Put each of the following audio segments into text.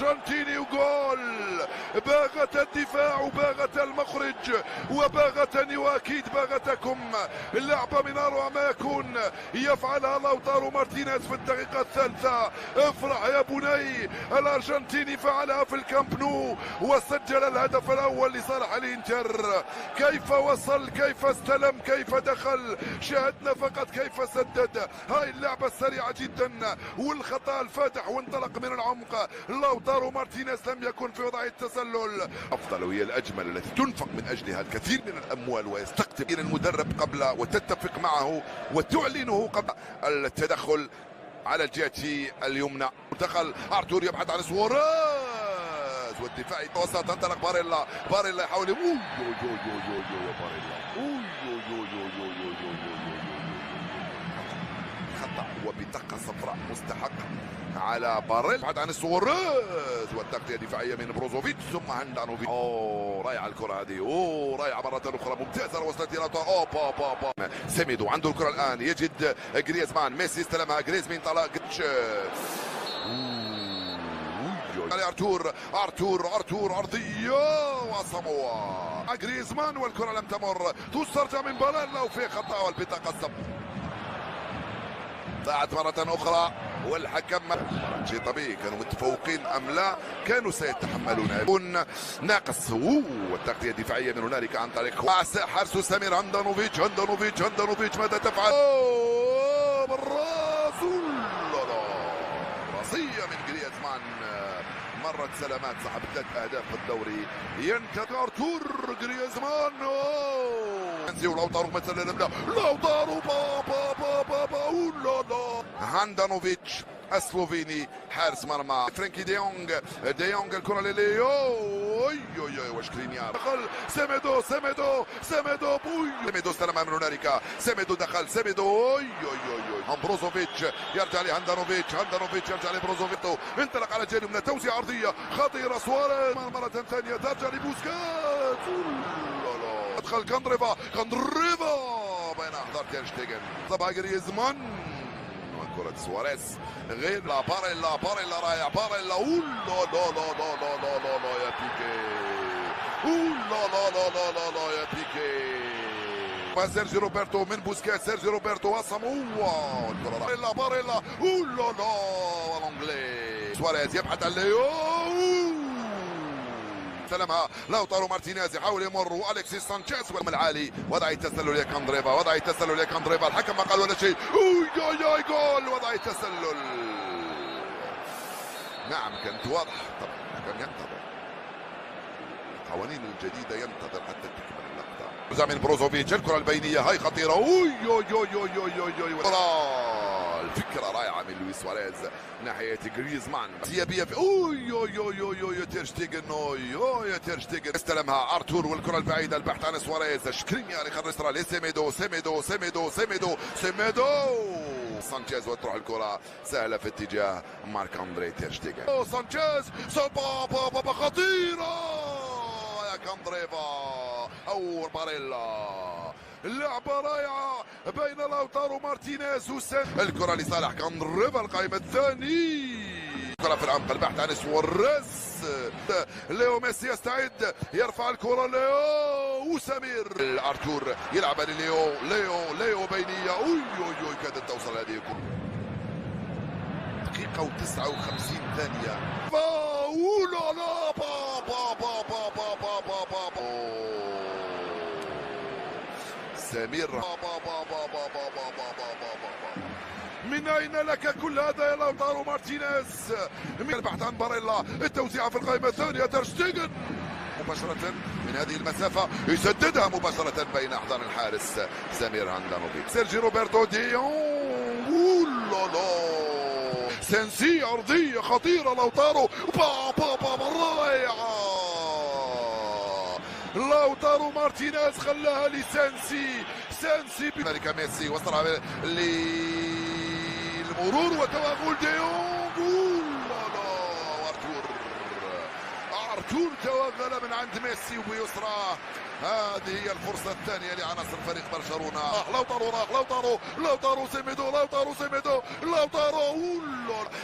الارجنتيني وجول. باغت الدفاع وباغت المخرج وباغتني واكيد باغتكم. اللعبه من اروع ما يكون يفعلها لوتارو مارتينيز في الدقيقه الثالثه. افرح يا بني، الارجنتيني فعلها في الكامب نو وسجل الهدف الاول لصالح الانتر. كيف وصل، كيف استلم، كيف دخل، شاهدنا فقط كيف سدد. هاي اللعبه السريعه جدا والخطا الفاتح وانطلق من العمق. لوتارو مارتينيز لم يكن في وضع التسلل. افضل وهي الاجمل التي تنفق من اجلها الكثير من الاموال ويستقطب الى المدرب قبل وتتفق معه وتعلنه قبل التدخل على الجهه اليمنى. دخل ارتور يبحث عن سواريز والدفاع وسط. انطلق باريلا، باريلا يحاول خطا وبطاقه صفراء مستحق على باريلا. يبحث عن سواريز والتغطيه الدفاعيه من بروزوفيتش ثم هاندانوفيتش. رائعه الكره هذه، رائعه مره اخرى ممتازه وصلت الى سيميدو عنده الكره الان، يجد جريزمان، ميسي استلمها، جريزمان طلع ارتور ارضيه وصموا جريزمان والكره لم تمر، تسترجع من باريلا وفي خطا والبطاقه الصفراء. ضاعت مرة أخرى والحكم شيء طبيعي، كانوا متفوقين أم لا كانوا سيتحملون يكون ناقص. والتغطية الدفاعية من هنالك عن طريق حارس سمير هاندانوفيتش. هاندانوفيتش ماذا تفعل؟ بالراس، راسية من جريزمان. مرت سلامات صاحب 3 أهداف في الدوري. ينتظر ارتور جريزمان. ولوتارو مثلا لوتارو هاندانوفيتش السلوفيني حارس مرمى. فرانكي ديونغ الكره لليو وشكرينيار دخل. سيميدو استلمها من هنالك. سيميدو دخل. بروزوفيتش يرجع لهاندانوفيتش. يرجع لبروزوفيتو. انطلق على جانب من توزيع ارضيه خطيره. سواريز مرة ثانية ترجع لبوسكات. ادخل كاندريفا بين احضار تير شتيجن. طبعا جريزمان وكرة سواريز غير باريلا رايح. باريلا يا بيكي. يا بيكي. سيرجيو روبرتو من بوسكات. سيرجيو روبرتو وصموا الكرة. باريلا والانجلي. سواريز يبحث عن ليو. استلمها لوتارو مارتينيز يحاول يمر. والكسيس سانشيز والعالي. وضع التسلل يا كاندريفا. الحكم ما قال ولا شيء. جول. وضع التسلل. نعم كانت واضحه. طبعا الحكم ينتظر القوانين الجديده، ينتظر حتى تكمل اللقطه. زامين بروزوفيتش الكره البينيه هاي خطيره. الفكره رائعه من لويس سواريز ناحيه جريزمان. سيابيه تير شتيجن استلمها ارتور والكره البعيده. البحث عن سواريز. شكرينيار يخرج لسيميدو. سانشيز وتروح الكره سهله في اتجاه مارك اندري تير شتيجن. سانشيز خطيره يا كاندريفا او باريلا. اللعبة رائعة بين لوتارو مارتينيز الكرة لصالح كاندريفا القائم الثاني. الكرة في العمق. البحث عن سواريز. ليو ميسي يستعد يرفع الكرة. ليو وسمير. ارتور يلعب لليو. ليو بينية. كادت توصل هذه الكرة. دقيقة و59 ثانية. سمير. من أين لك كل هذا يا لوتارو مارتينيز؟ من البحث عن باريلا. التوزيع في القائمة الثانية. تير شتيجن مباشرة من هذه المسافة يسددها مباشرة بين أحضان الحارس سمير هاندانوفيتش. سيرجيو روبرتو ديونغ. سنسي أرضية خطيرة. لوتارو رائعة. لوتارو مارتينيز خلاها لسانسي. هنالك ميسي وصلها للمرور وتوغل ديونغ. ارتور توغل من عند ميسي وبيسرى. هذه هي الفرصة الثانية لعناصر فريق برشلونة. لوتارو سيميدو.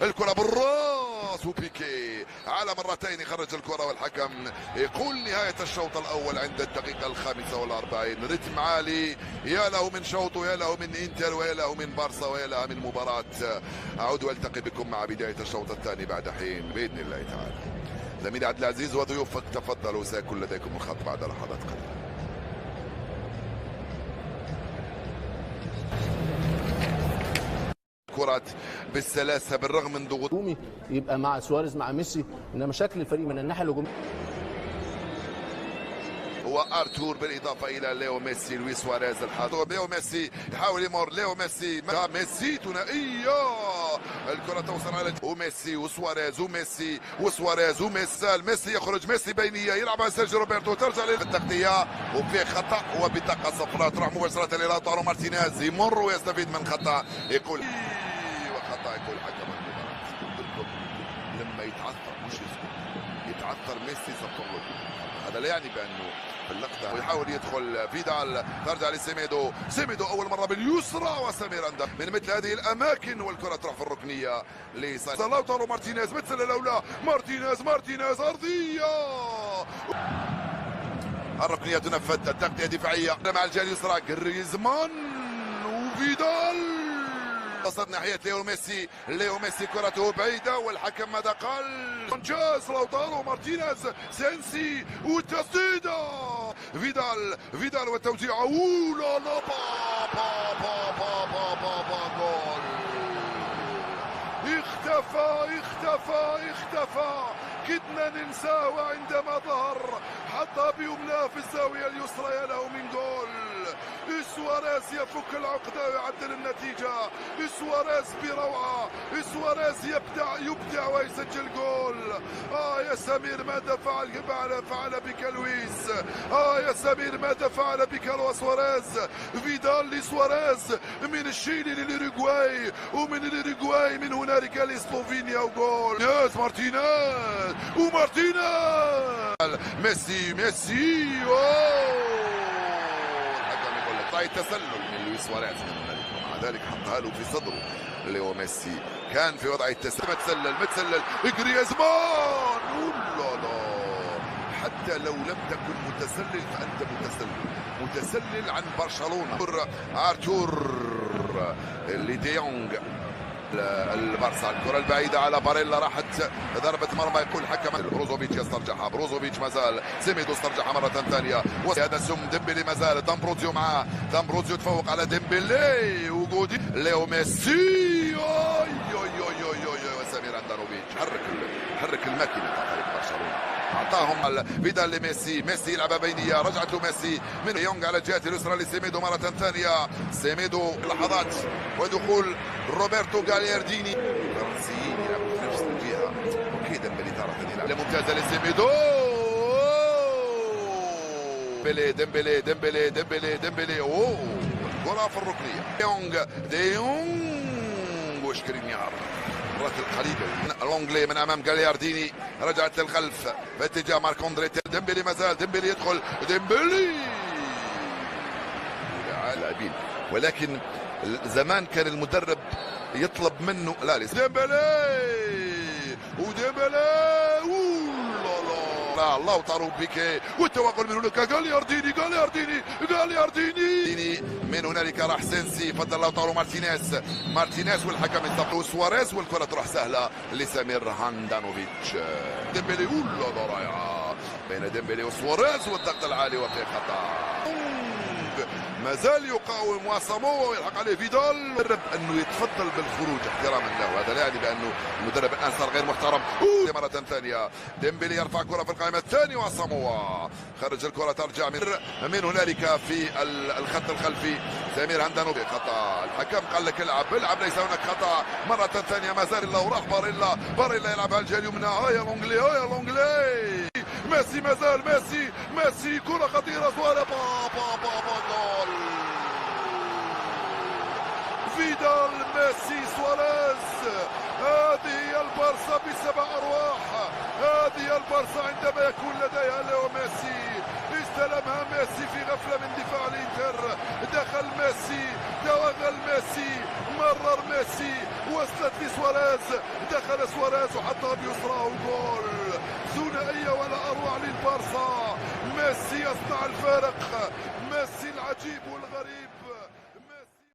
الكرة بالراس. باص وبيكي على مرتين خرج الكرة، والحكم يقول نهاية الشوط الأول عند الدقيقة 45. رتم عالي، يا له من شوط ويا له من انتر ويا له من بارسا ويا له من مباراة. أعود وألتقي بكم مع بداية الشوط الثاني بعد حين بإذن الله تعالى. زميلي عبد العزيز وضيوفك تفضلوا، سيكون لديكم الخط بعد لحظات قليلة. كرة بالسلاسة بالرغم من ضغوط يبقى مع سواريز مع ميسي، انما شكل الفريق من الناحيه الهجوميه هو ارتور بالاضافه الى ليو ميسي لويس سواريز. الحاضر ليو ميسي يحاول يمر، ليو ميسي ميسي ثنائيه، الكره توصل على وميسي وسواريز وميسي وسواريز ميسي يخرج، ميسي بينيه يلعبها سيرجيو روبرتو، ترجع للتغطيه وفي خطا وبطاقه صفراء تروح مباشره الى لوتارو مارتينيز، يمر ويستفيد من خطا، يقول وخطا، يقول حكم المباراه. لما يتعثر مش يسكت، يتعثر ميسي سطر. هذا لا يعني بانه في اللقطه ويحاول يدخل فيدال، ترجع لسيميدو، سيميدو اول مره باليسرى وسمير عندها من مثل هذه الاماكن، والكره تروح في الركنيه لوتارو مارتينيز، مثل الاولى مارتينيز ارضيه، الركنيه تنفذ، التغطيه دفاعيه مع الجهه اليسرى جريزمان وفيدال وصل ناحية ليو ميسي كرته بعيدة، والحكم ماذا قال؟ انجاز لوتارو مارتينيز، سينسي والتسديدة، فيدال والتوزيع، لا لا جول. اختفى كدنا ننساه عندما ظهر، حطها بيمناه في الزاوية اليسرى، يا له من جول. سواريز يفك العقدة ويعدل النتيجة، سواريز بروعة، سواريز يبدع ويسجل جول. يا سمير ماذا فعل بك لويس، يا سمير ماذا فعل بك سواريز. فيدال لسواريز من الشيلي للأوروغواي، ومن الأوروغواي من هنالك لسلوفينيا، وجول ياس مارتينيز ميسي تسلل من لويس سواريز ومع ذلك حطها له في صدره. ليو ميسي كان في وضع التسلل، متسلل جريزمان، لا حتى لو لم تكن متسلل فانت متسلل عن برشلونه. ارتور لديونغ البارسا، الكرة البعيدة على باريلا، راحت ضربة مرمى، يقول حكم بروزوفيتش يسترجعها، بروزوفيتش مازال، سيميدو استرجعها مرة ثانية، وهذا سم ديمبلي مازال، دامبروزيو معاه، دامبروزيو تفوق على ديمبلي، وجودي ليو ميسي، وسمير اندانوفيتش حرك الماكينة تاع فريق برشلونة، اعطاهم فيدال لميسي، ميسي يلعبها بينيه، رجعت له ميسي من يونغ على الجهه اليسرى لسيميدو مرة ثانية، سيميدو لحظات ودخول روبرتو غاليارديني، الفرنسيين يلعبوا في نفس الجهة، اوكي ديمبلي تارة يلعب ممتازة لسيميدو، ديمبلي الكرة في الركنية، ديونغ وشكرينيار مرات القريبة، لونغلي من امام غاليارديني، رجعت للخلف في اتجاه مارك اندري، ديمبلي مازال، ديمبلي يدخل، ديمبلي لاعبين، ولكن زمان كان المدرب يطلب منه لا وديمبلي لوتارو بيكي، والتوغل من هناك غاليارديني من هنالك راح سينسي، فضل لوتارو مارتينيز والحكم يستقبل سواريز، والكرة تروح سهلة لسمير هاندانوفيتش، ديمبلي رائعة بين ديمبلي وسواريز، والضغط العالي وفي خطأ، ما زال يقاوم واسامو ويلحق عليه فيدال، المدرب انه يتفضل بالخروج احتراما له، هذا لا يعني بانه المدرب الان صار غير محترم. مرة ثانية ديمبلي يرفع كرة في القائمة الثانية، واسامو خرج الكرة ترجع من هنالك في الخط الخلفي، سمير هاندانوفيتش، خطأ، الحكم قال لك العب ليس هناك خطأ، مرة ثانية ما زال الا وراح باريلا يلعبها الجهة اليمنى، يا لونغلي ميسي مازال، ميسي كرة خطيرة، سواريز جول، فيدال ميسي سواريز، هذه هي البارسا بسبع ارواح، هذه البارسا عندما يكون لديها ليو ميسي، استلمها ميسي في غفلة من دفاع الانتر، دخل ميسي، توغل ميسي، مرر ميسي وصلت لسواريز، دخل سواريز وحطها بيسرى وجول. ثنائية ولا أروع للبارسا. ميسي يصنع الفارق، ميسي العجيب والغريب.